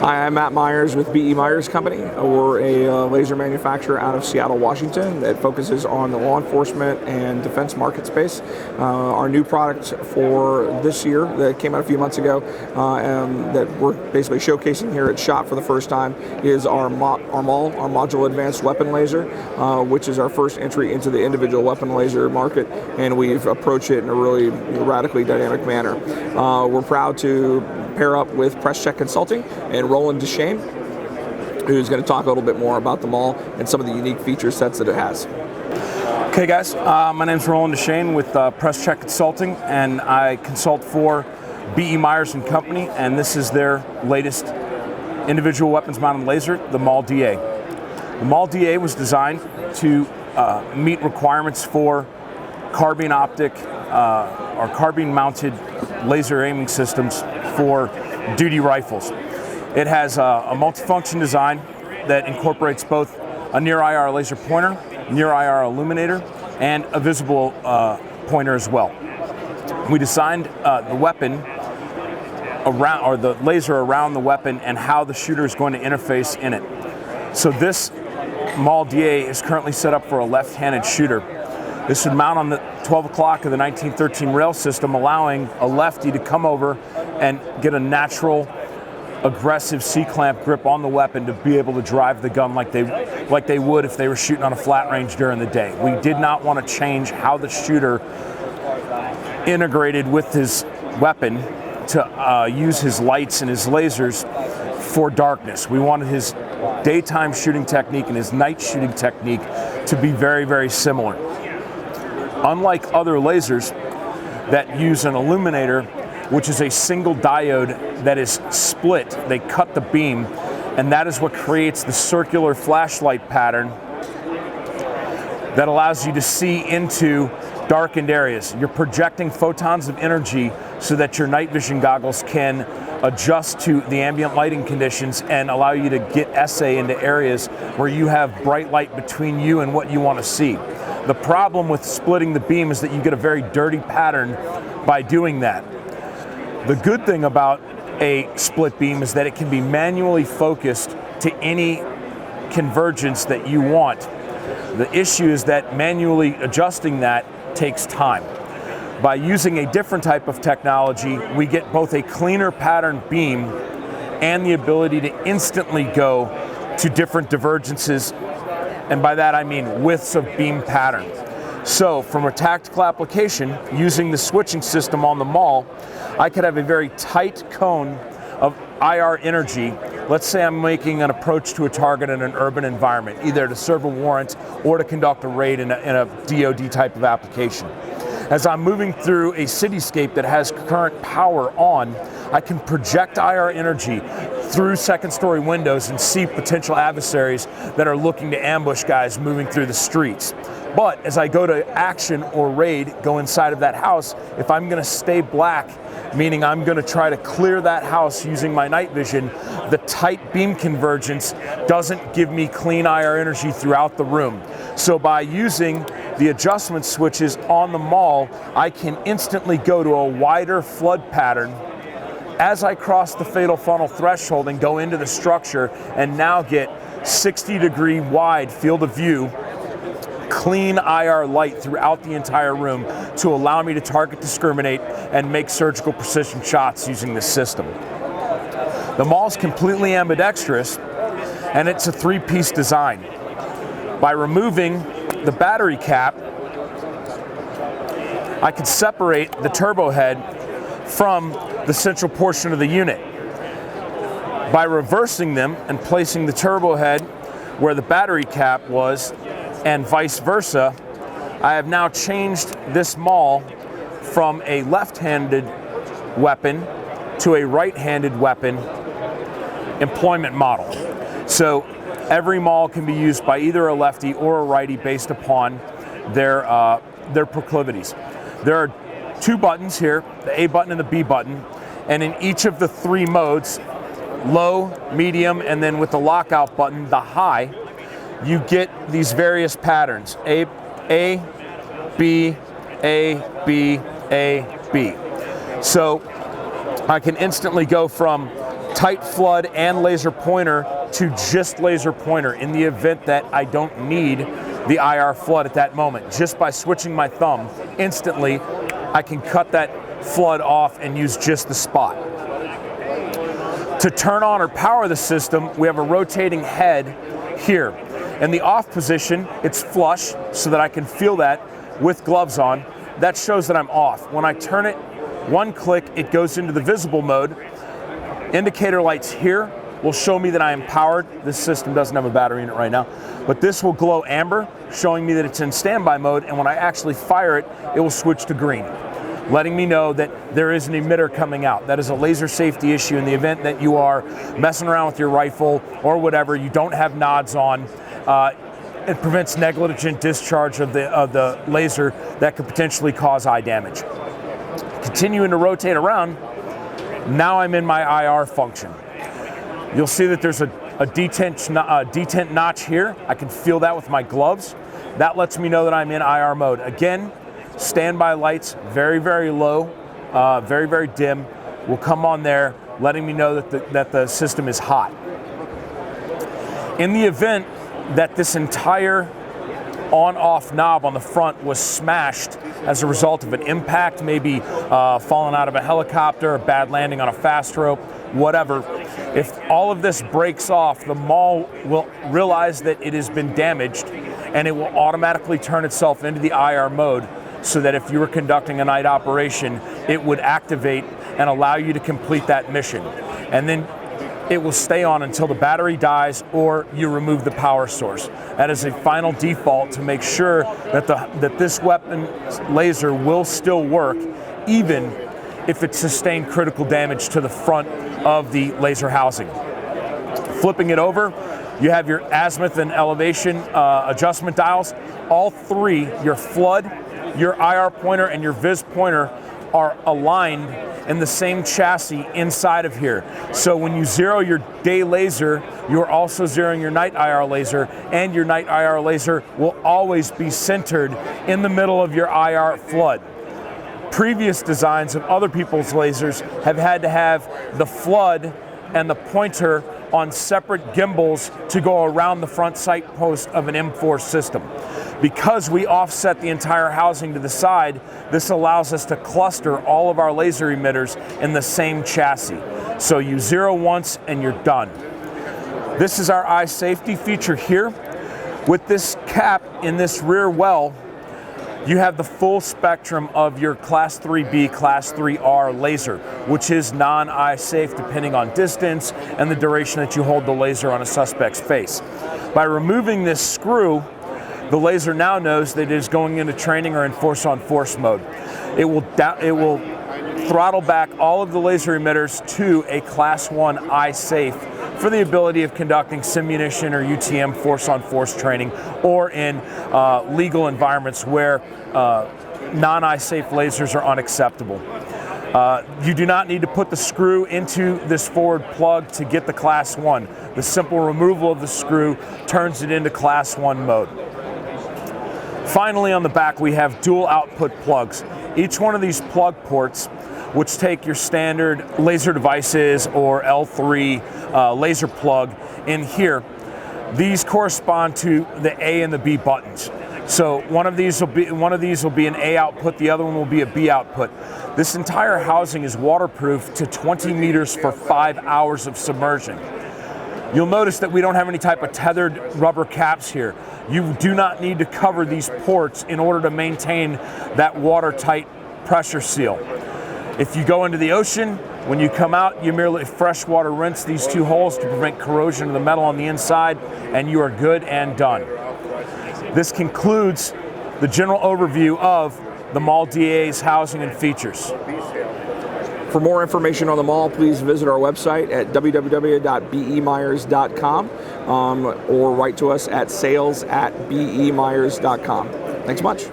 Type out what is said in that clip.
Hi, I'm Matt Meyers with Meyers Company. We're a laser manufacturer out of Seattle, Washington that focuses on the law enforcement and defense market space. Our new product for this year that came out a few months ago that we're basically showcasing here at SHOT for the first time is our MAWL, our Modular Advanced Weapon Laser, which is our first entry into the individual weapon laser market, and we've approached it in a really radically dynamic manner. We're proud to pair up with Press Check Consulting and Roland Deshane, who's going to talk a little bit more about the MAWL and some of the unique feature sets that it has. Okay guys, my name's Roland Deshane with Press Check Consulting, and I consult for Meyers and Company, and this is their latest individual weapons mounted laser, the MAWL-DA. The MAWL-DA was designed to meet requirements for carbine optic or carbine mounted laser aiming systems for duty rifles. It has a multifunction design that incorporates both a near IR laser pointer, near IR illuminator, and a visible pointer as well. We designed the weapon around, or the laser around the weapon, and how the shooter is going to interface in it. So this MAWL-DA is currently set up for a left-handed shooter. This would mount on the 12 o'clock of the 1913 rail system, allowing a lefty to come over and get a natural, aggressive C-clamp grip on the weapon to be able to drive the gun like they would if they were shooting on a flat range during the day. We did not want to change how the shooter integrated with his weapon to use his lights and his lasers for darkness. We wanted his daytime shooting technique and his night shooting technique to be very, very similar. Unlike other lasers that use an illuminator, which is a single diode that is split, they cut the beam, and that is what creates the circular flashlight pattern that allows you to see into darkened areas. You're projecting photons of energy so that your night vision goggles can adjust to the ambient lighting conditions and allow you to get essay into areas where you have bright light between you and what you want to see. The problem with splitting the beam is that you get a very dirty pattern by doing that. The good thing about a split beam is that it can be manually focused to any convergence that you want. The issue is that manually adjusting that takes time. By using a different type of technology, we get both a cleaner pattern beam and the ability to instantly go to different divergences, and by that I mean widths of beam pattern. So from a tactical application, using the switching system on the MAWL, I could have a very tight cone of IR energy. Let's say I'm making an approach to a target in an urban environment, either to serve a warrant or to conduct a raid in a DoD type of application. As I'm moving through a cityscape that has current power on, I can project IR energy through second-story windows and see potential adversaries that are looking to ambush guys moving through the streets. But as I go to action or raid, go inside of that house, if I'm going to stay black, meaning I'm going to try to clear that house using my night vision, the tight beam convergence doesn't give me clean IR energy throughout the room. So by using the adjustment switches on the MAWL, I can instantly go to a wider flood pattern as I cross the fatal funnel threshold and go into the structure, and now get 60-degree wide field of view, clean IR light throughout the entire room to allow me to target discriminate and make surgical precision shots using this system. The MAWL is completely ambidextrous, and it's a three-piece design. By removing the battery cap, I can separate the turbo head from the central portion of the unit. By reversing them and placing the turbo head where the battery cap was, and vice versa, I have now changed this MAWL from a left-handed weapon to a right-handed weapon employment model. So every MAWL can be used by either a lefty or a righty based upon their proclivities. There are two buttons here, the A button and the B button, and in each of the three modes, low, medium, and then with the lockout button, the high, you get these various patterns, A, B, A, B, A, B. So I can instantly go from tight flood and laser pointer to just laser pointer in the event that I don't need the IR flood at that moment. Just by switching my thumb, instantly I can cut that flood off and use just the spot. To turn on or power the system, we have a rotating head here. In the off position, it's flush so that I can feel that with gloves on. That shows that I'm off. When I turn it, one click, it goes into the visible mode. Indicator lights here will show me that I am powered. This system doesn't have a battery in it right now, but this will glow amber, showing me that it's in standby mode, and when I actually fire it, it will switch to green, letting me know that there is an emitter coming out. That is a laser safety issue in the event that you are messing around with your rifle or whatever, you don't have nods on. It prevents negligent discharge of the laser that could potentially cause eye damage. Continuing to rotate around, now I'm in my IR function. You'll see that there's a detent notch here. I can feel that with my gloves. That lets me know that I'm in IR mode. Again, standby lights, very, very low, very, very dim, will come on there, letting me know that the system is hot. In the event that this entire on-off knob on the front was smashed as a result of an impact, maybe falling out of a helicopter, a bad landing on a fast rope, whatever. If all of this breaks off, the MAWL will realize that it has been damaged and it will automatically turn itself into the IR mode so that if you were conducting a night operation, it would activate and allow you to complete that mission. And then it will stay on until the battery dies or you remove the power source. That is a final default to make sure that this weapon laser will still work, even if it sustained critical damage to the front of the laser housing. Flipping it over, you have your azimuth and elevation adjustment dials. All three, your flood, your IR pointer, and your vis pointer are aligned in the same chassis inside of here. So when you zero your day laser, you're also zeroing your night IR laser, and your night IR laser will always be centered in the middle of your IR flood. Previous designs of other people's lasers have had to have the flood and the pointer on separate gimbals to go around the front sight post of an M4 system. Because we offset the entire housing to the side, this allows us to cluster all of our laser emitters in the same chassis. So you zero once and you're done. This is our eye safety feature here. With this cap in this rear well, you have the full spectrum of your Class 3B, Class 3R laser, which is non-eye safe depending on distance and the duration that you hold the laser on a suspect's face. By removing this screw, the laser now knows that it is going into training or in force-on-force mode. It will throttle back all of the laser emitters to a Class 1 eye safe for the ability of conducting simunition or UTM force-on-force training, or in legal environments where non-eye safe lasers are unacceptable. You do not need to put the screw into this forward plug to get the Class 1. The simple removal of the screw turns it into Class 1 mode. Finally, on the back, we have dual output plugs. Each one of these plug ports, which take your standard laser devices or L3 laser plug in here, these correspond to the A and the B buttons. So one of these will be an A output, the other one will be a B output. This entire housing is waterproof to 20 meters for 5 hours of submersion. You'll notice that we don't have any type of tethered rubber caps here. You do not need to cover these ports in order to maintain that watertight pressure seal. If you go into the ocean, when you come out, you merely freshwater rinse these two holes to prevent corrosion of the metal on the inside, and you are good and done. This concludes the general overview of the MAWL-DA's housing and features. For more information on the MAWL, please visit our website at www.bemeyers.com or write to us at sales@bemeyers.com. Thanks much.